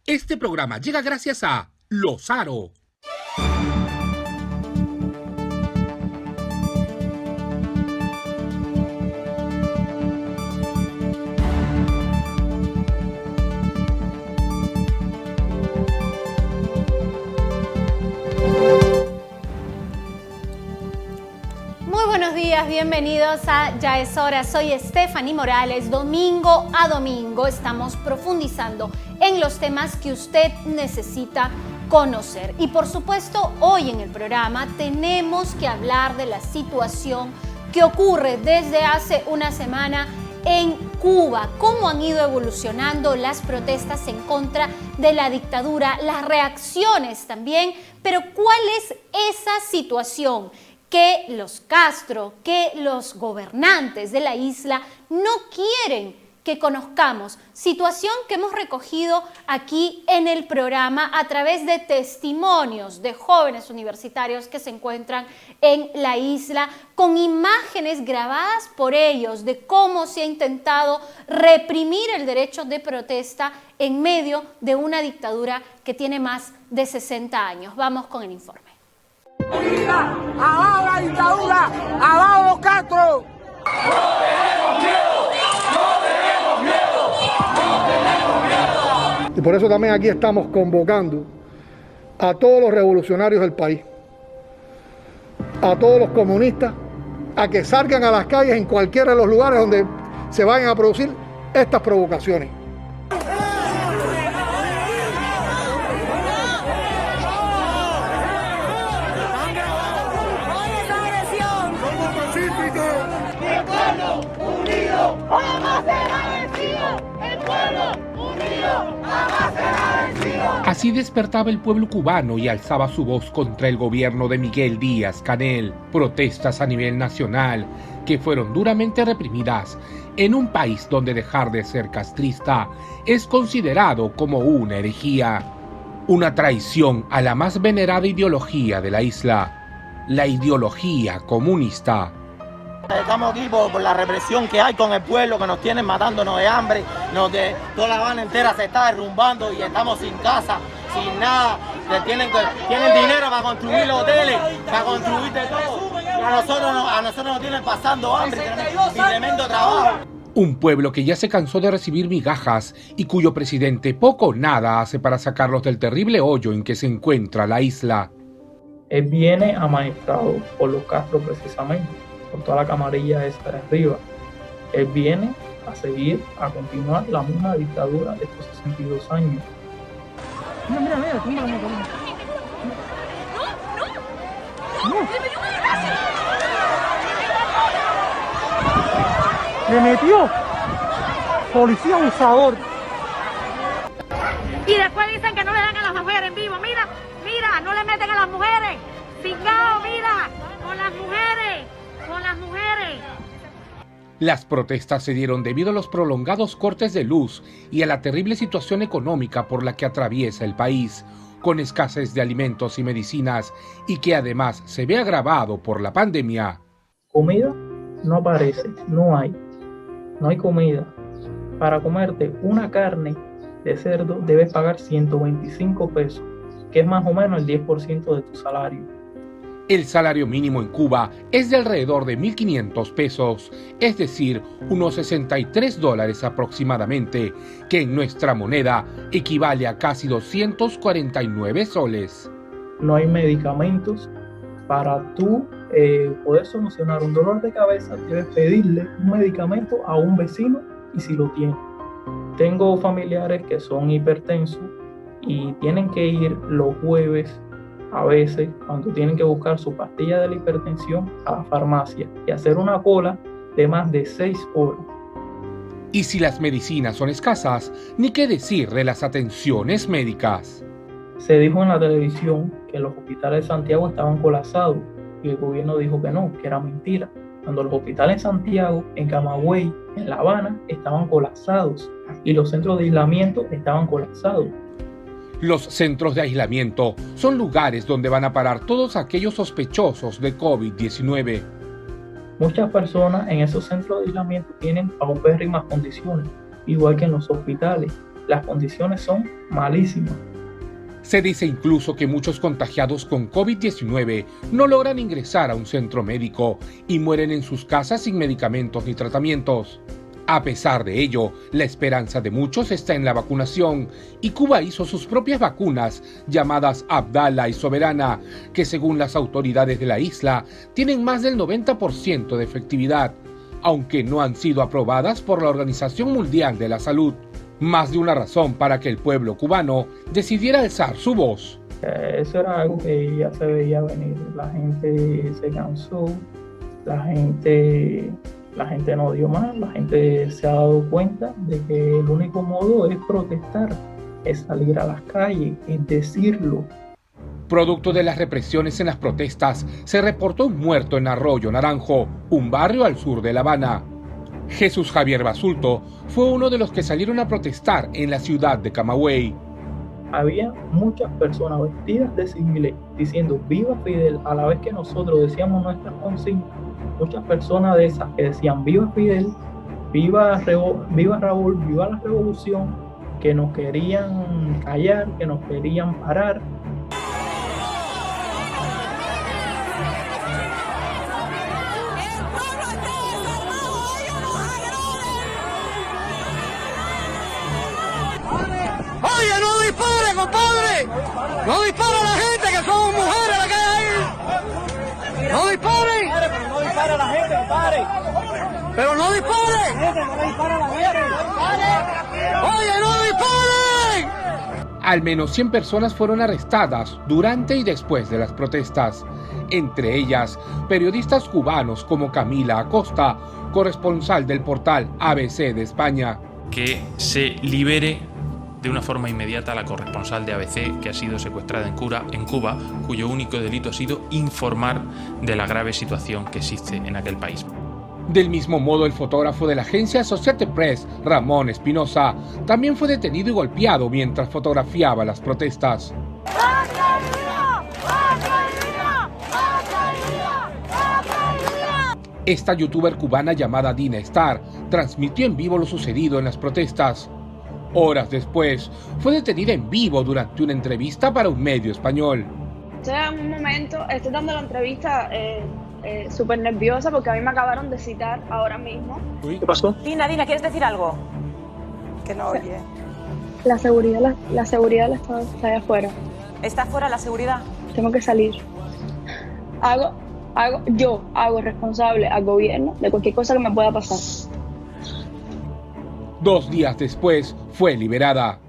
Este programa llega gracias a Lozaro. Buenos días, bienvenidos a Ya es Hora. Soy Stephanie Morales. Domingo a domingo estamos profundizando en los temas que usted necesita conocer. Y por supuesto, hoy en el programa tenemos que hablar de la situación que ocurre desde hace una semana en Cuba. Cómo han ido evolucionando las protestas en contra de la dictadura, las reacciones también. Pero ¿cuál es esa situación que los Castro, que los gobernantes de la isla no quieren que conozcamos? Situación que hemos recogido aquí en el programa a través de testimonios de jóvenes universitarios que se encuentran en la isla, con imágenes grabadas por ellos de cómo se ha intentado reprimir el derecho de protesta en medio de una dictadura que tiene más de 60 años. Vamos con el informe. ¡Abajo la dictadura! ¡Abajo los Castro! ¡No tenemos miedo! ¡No tenemos miedo! ¡No tenemos miedo! Y por eso también aquí estamos convocando a todos los revolucionarios del país, a todos los comunistas, a que salgan a las calles en cualquiera de los lugares donde se vayan a producir estas provocaciones. ¡Jamás será vencido! ¡El pueblo unido jamás será vencido! Así despertaba el pueblo cubano y alzaba su voz contra el gobierno de Miguel Díaz-Canel. Protestas a nivel nacional que fueron duramente reprimidas en un país donde dejar de ser castrista es considerado como una herejía, una traición a la más venerada ideología de la isla, la ideología comunista. Estamos aquí por la represión que hay con el pueblo, que nos tienen matándonos de hambre, toda La Habana entera se está derrumbando y estamos sin casa, sin nada. Tienen dinero para construir los hoteles, para construir de todo. Y a nosotros nos tienen pasando hambre y tremendo trabajo. Un pueblo que ya se cansó de recibir migajas y cuyo presidente poco o nada hace para sacarlos del terrible hoyo en que se encuentra la isla. Él viene amaestrado por los Castro precisamente, por toda la camarilla esa de arriba. Él viene a seguir, a continuar la misma dictadura de estos 62 años. Mira, ¡Le metió! ¡Policía abusador! Y después dicen que no le dan a las mujeres en vivo. Mira, no le meten a las mujeres. Cingao, mira, con las mujeres. Con las mujeres. Las protestas se dieron debido a los prolongados cortes de luz y a la terrible situación económica por la que atraviesa el país, con escasez de alimentos y medicinas, y que además se ve agravado por la pandemia. Comida no aparece, no hay comida. Para comerte una carne de cerdo debes pagar 125 pesos, que es más o menos el 10% de tu salario. El salario mínimo en Cuba es de alrededor de 1.500 pesos, es decir, unos $63 aproximadamente, que en nuestra moneda equivale a casi 249 soles. No hay medicamentos. Para tú poder solucionar un dolor de cabeza, debes pedirle un medicamento a un vecino y si lo tiene. Tengo familiares que son hipertensos y tienen que ir los jueves, a veces, cuando tienen que buscar su pastilla de la hipertensión a la farmacia y hacer una cola de más de 6 horas. Y si las medicinas son escasas, ni qué decir de las atenciones médicas. Se dijo en la televisión que los hospitales de Santiago estaban colapsados y el gobierno dijo que no, que era mentira. Cuando los hospitales en Santiago, en Camagüey, en La Habana, estaban colapsados y los centros de aislamiento estaban colapsados. Los centros de aislamiento son lugares donde van a parar todos aquellos sospechosos de COVID-19. Muchas personas en esos centros de aislamiento tienen paupérrimas condiciones, igual que en los hospitales. las condiciones son malísimas. Se dice incluso que muchos contagiados con COVID-19 no logran ingresar a un centro médico y mueren en sus casas sin medicamentos ni tratamientos. A pesar de ello, la esperanza de muchos está en la vacunación y Cuba hizo sus propias vacunas llamadas Abdala y Soberana, que según las autoridades de la isla tienen más del 90% de efectividad, aunque no han sido aprobadas por la Organización Mundial de la Salud. Más de una razón para que el pueblo cubano decidiera alzar su voz. Eso era algo que ya se veía venir. La gente se cansó, la gente no dio más, la gente se ha dado cuenta de que el único modo es protestar, es salir a las calles, es decirlo. Producto de las represiones en las protestas, se reportó un muerto en Arroyo Naranjo, un barrio al sur de La Habana. Jesús Javier Basulto fue uno de los que salieron a protestar en la ciudad de Camagüey. Había muchas personas vestidas de civiles diciendo viva Fidel, a la vez que nosotros decíamos nuestras consignas. Muchas personas de esas que decían viva Fidel, viva Raúl, viva la revolución, que nos querían callar, que nos querían parar. Oye, no dispare, compadre. No dispare a la gente, que somos mujeres las que hay ahí. No disparen. Pero no dispare a la gente, compadre. Pero no disparen. No dispare a la gente. Oye, no disparen. Al menos 100 personas fueron arrestadas durante y después de las protestas, entre ellas periodistas cubanos como Camila Acosta, corresponsal del portal ABC de España. Que se libere de una forma inmediata a la corresponsal de ABC que ha sido secuestrada en Cuba, cuyo único delito ha sido informar de la grave situación que existe en aquel país. Del mismo modo, el fotógrafo de la agencia Associated Press, Ramón Espinosa, también fue detenido y golpeado mientras fotografiaba las protestas. Esta youtuber cubana llamada Dina Star transmitió en vivo lo sucedido en las protestas. Horas después, fue detenida en vivo durante una entrevista para un medio español. Estoy en un momento, estoy dando la entrevista súper nerviosa porque a mí me acabaron de citar ahora mismo. ¿Qué pasó? Dina, ¿quieres decir algo? Que no oye. La seguridad está allá afuera. ¿Está fuera la seguridad? Tengo que salir. Yo hago responsable al gobierno de cualquier cosa que me pueda pasar. 2 días después, fue liberada.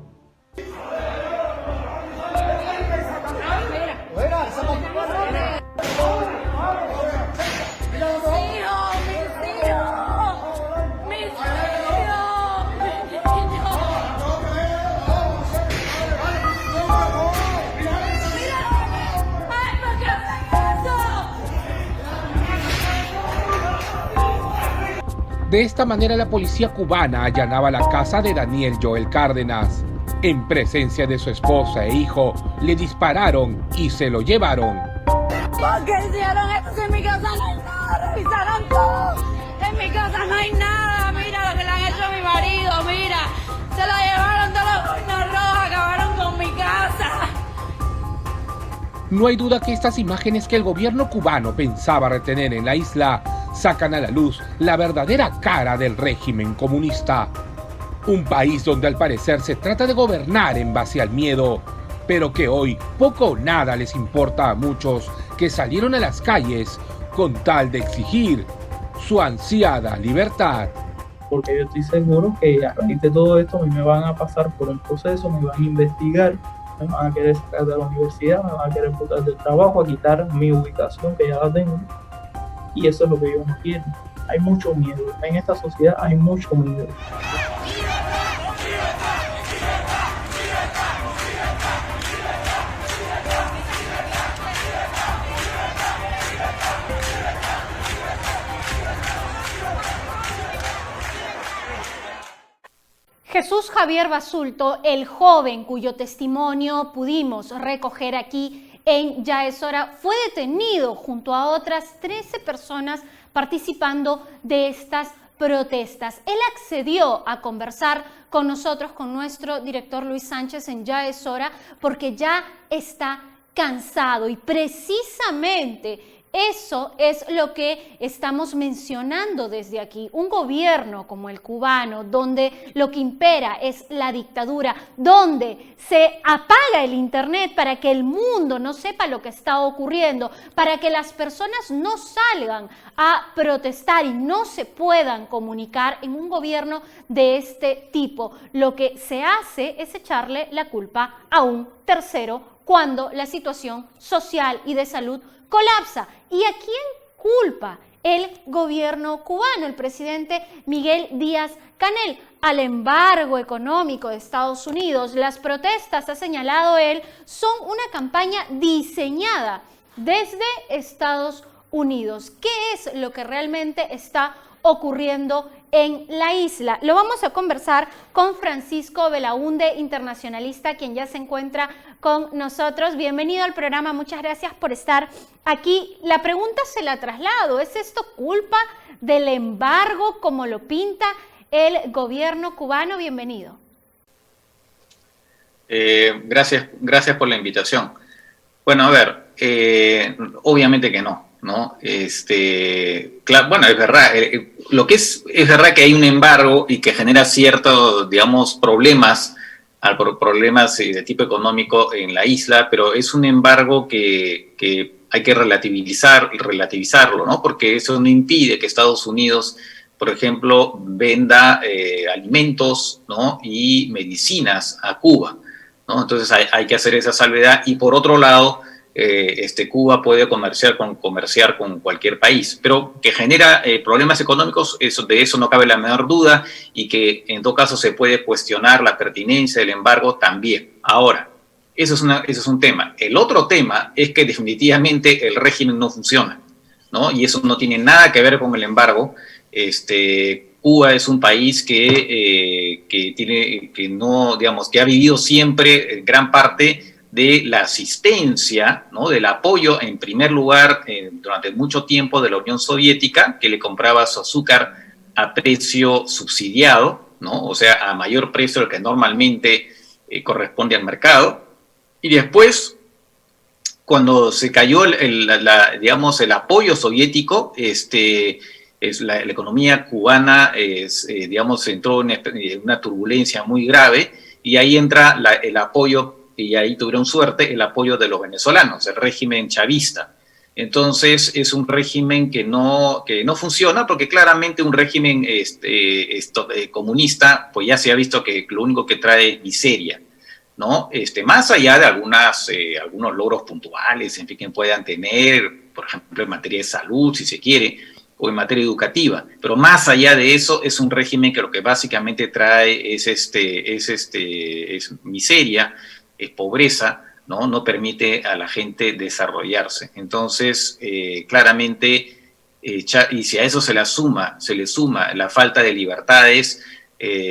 De esta manera, la policía cubana allanaba la casa de Daniel Joel Cárdenas. En presencia de su esposa e hijo, le dispararon y se lo llevaron. ¿Por qué hicieron esto si en mi casa no hay nada? Revisaron todo. En mi casa no hay nada. Mira lo que le han hecho a mi marido, mira. Se lo llevaron todos los cuernos rojos, acabaron con mi casa. No hay duda que estas imágenes que el gobierno cubano pensaba retener en la isla sacan a la luz la verdadera cara del régimen comunista. Un país donde al parecer se trata de gobernar en base al miedo, pero que hoy poco o nada les importa a muchos que salieron a las calles con tal de exigir su ansiada libertad. Porque yo estoy seguro que a raíz de todo esto a mí me van a pasar por un proceso, me van a investigar, me van a querer sacar de la universidad, me van a querer botar del trabajo, a quitar mi ubicación que ya la tengo. Y eso es lo que yo no quiero. Hay mucho miedo. En esta sociedad hay mucho miedo. Jesús Javier Basulto, el joven cuyo testimonio pudimos recoger aquí en Ya es Hora, fue detenido junto a otras 13 personas participando de estas protestas. Él accedió a conversar con nosotros, con nuestro director Luis Sánchez en Ya es Hora, porque ya está cansado y precisamente eso es lo que estamos mencionando desde aquí. Un gobierno como el cubano, donde lo que impera es la dictadura, donde se apaga el internet para que el mundo no sepa lo que está ocurriendo, para que las personas no salgan a protestar y no se puedan comunicar en un gobierno de este tipo. Lo que se hace es echarle la culpa a un tercero cuando la situación social y de salud colapsa. ¿Y a quién culpa el gobierno cubano? El presidente Miguel Díaz-Canel, al embargo económico de Estados Unidos. Las protestas, ha señalado él, son una campaña diseñada desde Estados Unidos. ¿Qué es lo que realmente está ocurriendo en la isla? Lo vamos a conversar con Francisco Belaúnde, internacionalista, quien ya se encuentra con nosotros. Bienvenido al programa, muchas gracias por estar aquí. La pregunta se la traslado, ¿es esto culpa del embargo como lo pinta el gobierno cubano? Bienvenido. Gracias por la invitación. Bueno, a ver, obviamente que no. ¿No? Claro, bueno, es verdad, lo que es verdad que hay un embargo y que genera ciertos, digamos, problemas de tipo económico en la isla, pero es un embargo que hay que relativizarlo, ¿no? Porque eso no impide que Estados Unidos, por ejemplo, venda alimentos, ¿no? Y medicinas a Cuba, ¿no? Entonces hay que hacer esa salvedad. Y por otro lado, Cuba puede comerciar con cualquier país, pero que genera problemas económicos, de eso no cabe la menor duda, y que en todo caso se puede cuestionar la pertinencia del embargo también. Ahora, eso es un tema. El otro tema es que definitivamente el régimen no funciona, ¿no? Y eso no tiene nada que ver con el embargo. Cuba es un país que ha vivido siempre gran parte de la asistencia, ¿no? Del apoyo, en primer lugar, durante mucho tiempo, de la Unión Soviética, que le compraba su azúcar a precio subsidiado, ¿no? O sea, a mayor precio del que normalmente corresponde al mercado. Y después, cuando se cayó el apoyo soviético, la economía cubana entró en una turbulencia muy grave, y ahí entra el apoyo, y ahí tuvieron suerte, el apoyo de los venezolanos, el régimen chavista. Entonces es un régimen que no funciona, porque claramente un régimen comunista, pues ya se ha visto que lo único que trae es miseria, ¿no? Más allá de algunos logros puntuales, en fin, que puedan tener, por ejemplo, en materia de salud, si se quiere, o en materia educativa, pero más allá de eso, es un régimen que lo que básicamente trae es miseria, es pobreza, no permite a la gente desarrollarse. Entonces, claramente, y si a eso se le suma la falta de libertades,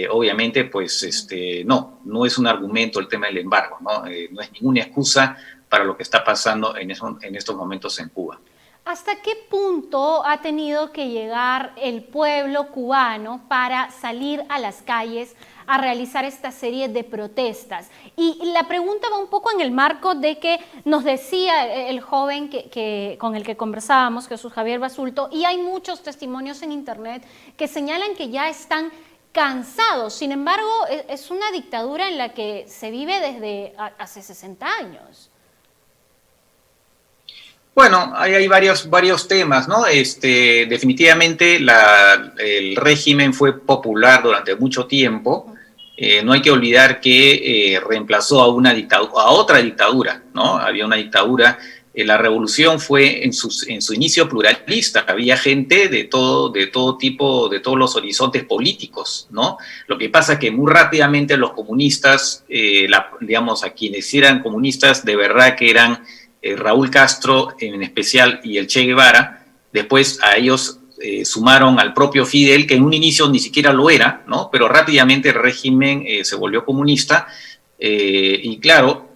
obviamente, pues no es un argumento el tema del embargo, no es ninguna excusa para lo que está pasando en estos momentos en Cuba. ¿Hasta qué punto ha tenido que llegar el pueblo cubano para salir a las calles a realizar esta serie de protestas? Y la pregunta va un poco en el marco de que nos decía el joven con el que conversábamos, Jesús Javier Basulto, y hay muchos testimonios en internet que señalan que ya están cansados. Sin embargo, es una dictadura en la que se vive desde hace 60 años. Bueno, hay varios temas, ¿no? Definitivamente el régimen fue popular durante mucho tiempo. No hay que olvidar que reemplazó a otra dictadura, ¿no? Había una dictadura. La revolución fue en su inicio pluralista. Había gente de todo tipo, de todos los horizontes políticos, ¿no? Lo que pasa es que muy rápidamente los comunistas, a quienes eran comunistas, de verdad que eran Raúl Castro en especial y el Che Guevara, después a ellos sumaron al propio Fidel, que en un inicio ni siquiera lo era, ¿no? Pero rápidamente el régimen se volvió comunista, y claro,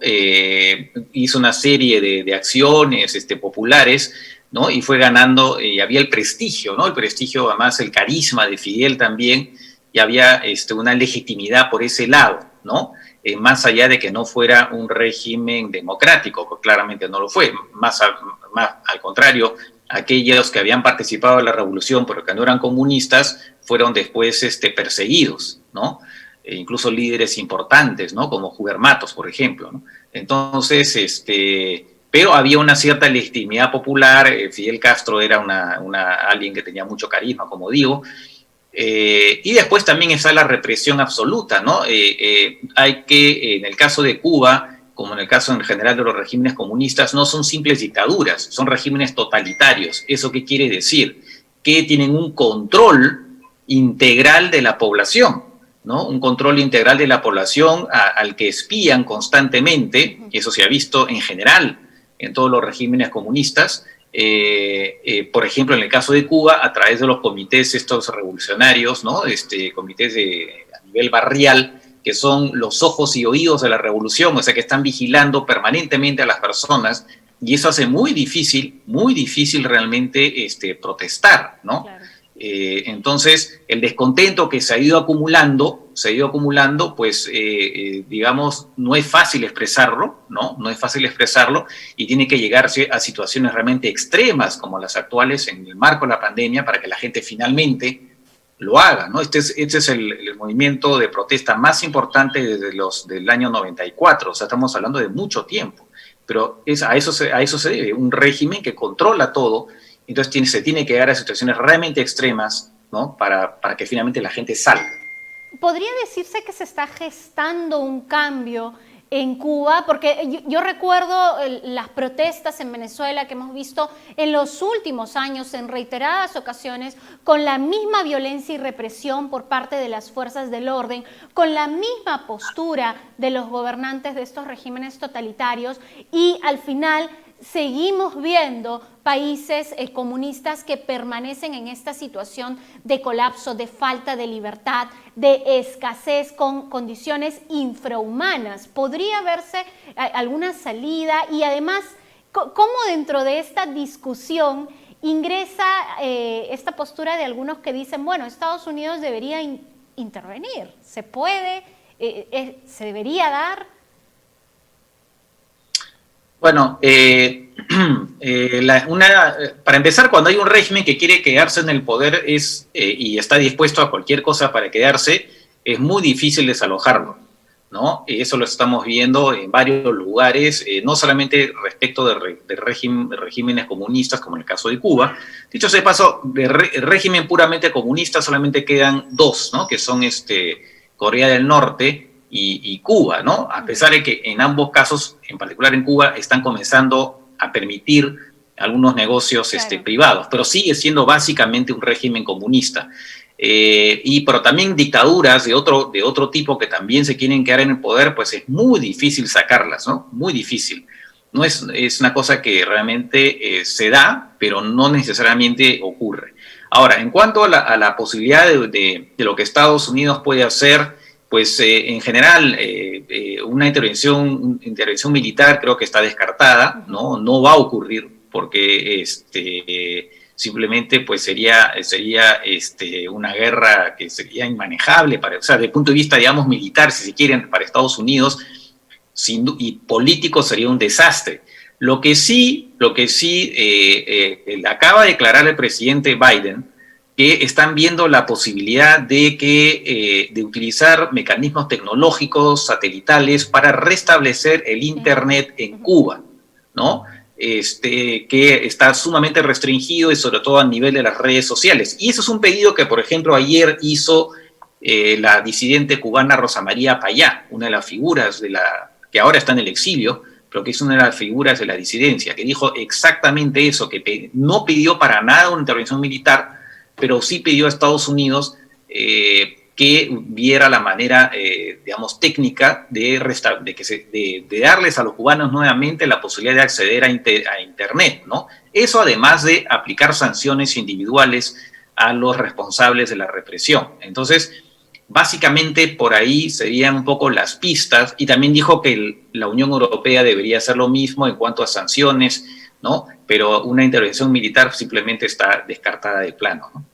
hizo una serie de acciones populares ¿no? Y fue ganando, y había el prestigio, ¿no? El prestigio, además el carisma de Fidel también, y había una legitimidad por ese lado, ¿no? Más allá de que no fuera un régimen democrático, que claramente no lo fue, más al contrario, aquellos que habían participado en la revolución pero que no eran comunistas fueron después perseguidos, ¿no? Incluso líderes importantes, ¿no? Como Hubermatos, por ejemplo, ¿no? Entonces, pero había una cierta legitimidad popular. Fidel Castro era alguien que tenía mucho carisma, como digo, y después también está la represión absoluta, ¿no? Hay que, en el caso de Cuba, como en el caso en general de los regímenes comunistas, no son simples dictaduras, son regímenes totalitarios. ¿Eso qué quiere decir? Que tienen un control integral de la población, ¿no? Un control integral de la población al que espían constantemente, y eso se ha visto en general en todos los regímenes comunistas. Por ejemplo, en el caso de Cuba, a través de los comités estos revolucionarios, ¿no? Comités a nivel barrial, que son los ojos y oídos de la revolución, o sea, que están vigilando permanentemente a las personas, y eso hace muy difícil realmente protestar, ¿no? Claro. Entonces, el descontento que se ha ido acumulando, pues, digamos, no es fácil expresarlo, ¿no? No es fácil expresarlo, y tiene que llegarse a situaciones realmente extremas como las actuales en el marco de la pandemia para que la gente finalmente lo haga, ¿no? Este es el movimiento de protesta más importante del año 94, o sea, estamos hablando de mucho tiempo, pero a eso se debe, un régimen que controla todo. Entonces se tiene que llegar a situaciones realmente extremas, ¿no? Para que finalmente la gente salga. ¿Podría decirse que se está gestando un cambio en Cuba? Porque yo recuerdo las protestas en Venezuela que hemos visto en los últimos años en reiteradas ocasiones, con la misma violencia y represión por parte de las fuerzas del orden, con la misma postura de los gobernantes de estos regímenes totalitarios, y al final seguimos viendo países comunistas que permanecen en esta situación de colapso, de falta de libertad, de escasez, con condiciones infrahumanas. ¿Podría verse alguna salida? Y además, ¿cómo dentro de esta discusión ingresa esta postura de algunos que dicen, bueno, Estados Unidos debería intervenir? ¿Se puede? ¿Se debería dar? Bueno, para empezar, cuando hay un régimen que quiere quedarse en el poder y está dispuesto a cualquier cosa para quedarse, es muy difícil desalojarlo, ¿no? Eso lo estamos viendo en varios lugares, no solamente respecto de regímenes comunistas, como en el caso de Cuba. Dicho sea de paso, de régimen puramente comunista solamente quedan dos, ¿no? Que son Corea del Norte y Cuba, ¿no? A pesar de que en ambos casos, en particular en Cuba, están comenzando a permitir algunos negocios claro, privados, pero sigue siendo básicamente un régimen comunista. Pero también dictaduras de otro tipo que también se quieren quedar en el poder, pues es muy difícil sacarlas, ¿no? Muy difícil. No es una cosa que realmente se da, pero no necesariamente ocurre. Ahora, en cuanto a la posibilidad de lo que Estados Unidos puede hacer, pues en general una intervención militar creo que está descartada, ¿no? No va a ocurrir porque simplemente pues sería una guerra que sería inmanejable, o sea, desde el punto de vista, digamos, militar, si se quieren, para Estados Unidos, y político sería un desastre. Lo que sí acaba de declarar el presidente Biden, que están viendo la posibilidad de utilizar mecanismos tecnológicos satelitales para restablecer el Internet en Cuba, ¿no? Que está sumamente restringido y sobre todo a nivel de las redes sociales. Y eso es un pedido que, por ejemplo, ayer hizo la disidente cubana Rosa María Payá, una de las figuras que ahora está en el exilio, pero que es una de las figuras de la disidencia, que dijo exactamente eso, que no pidió para nada una intervención militar, pero sí pidió a Estados Unidos que viera la manera, digamos, técnica de darles a los cubanos nuevamente la posibilidad de acceder a Internet, ¿no? Eso además de aplicar sanciones individuales a los responsables de la represión. Entonces, básicamente por ahí serían un poco las pistas, y también dijo que la Unión Europea debería hacer lo mismo en cuanto a sanciones ¿no? Pero una intervención militar simplemente está descartada de plano, ¿no?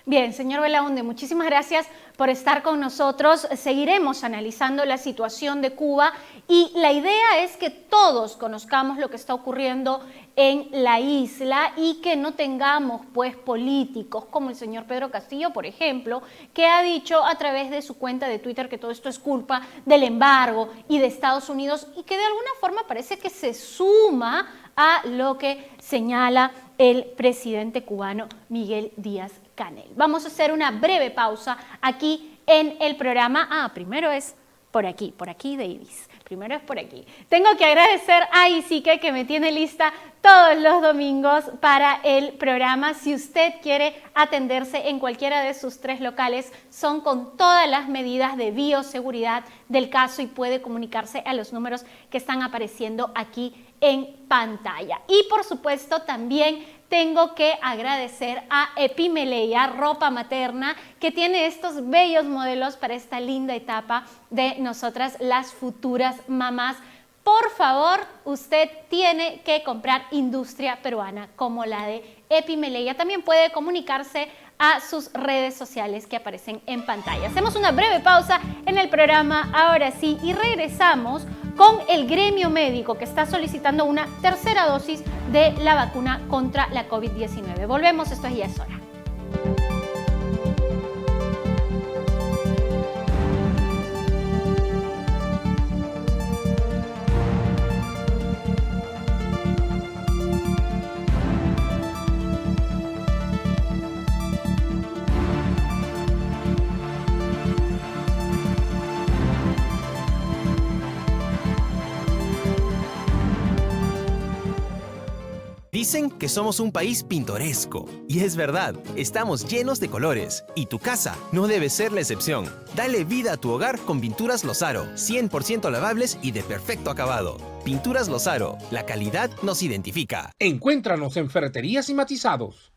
Bien, señor Belaunde, muchísimas gracias por estar con nosotros. Seguiremos analizando la situación de Cuba y la idea es que todos conozcamos lo que está ocurriendo en la isla y que no tengamos pues políticos como el señor Pedro Castillo, por ejemplo, que ha dicho a través de su cuenta de Twitter que todo esto es culpa del embargo y de Estados Unidos y que de alguna forma parece que se suma a lo que señala el presidente cubano Miguel Díaz-Canel. Vamos a hacer una breve pausa aquí en el programa. Primero es por aquí, Davis. Primero es por aquí. Tengo que agradecer a Isique que me tiene lista todos los domingos para el programa. Si usted quiere atenderse en cualquiera de sus 3 locales, son con todas las medidas de bioseguridad del caso y puede comunicarse a los números que están apareciendo aquí en pantalla. Y por supuesto también tengo que agradecer a Epimeleia Ropa Materna, que tiene estos bellos modelos para esta linda etapa de nosotras las futuras mamás. Por favor, usted tiene que comprar industria peruana como la de Epimeleia. También puede comunicarse a sus redes sociales que aparecen en pantalla. Hacemos una breve pausa en el programa ahora sí y regresamos con el gremio médico que está solicitando una tercera dosis de la vacuna contra la COVID-19. Volvemos, esto es Ya es Hora. Dicen que somos un país pintoresco. Y es verdad, estamos llenos de colores. Y tu casa no debe ser la excepción. Dale vida a tu hogar con Pinturas Lozaro, 100% lavables y de perfecto acabado. Pinturas Lozaro, la calidad nos identifica. Encuéntranos en Ferreterías y Matizados.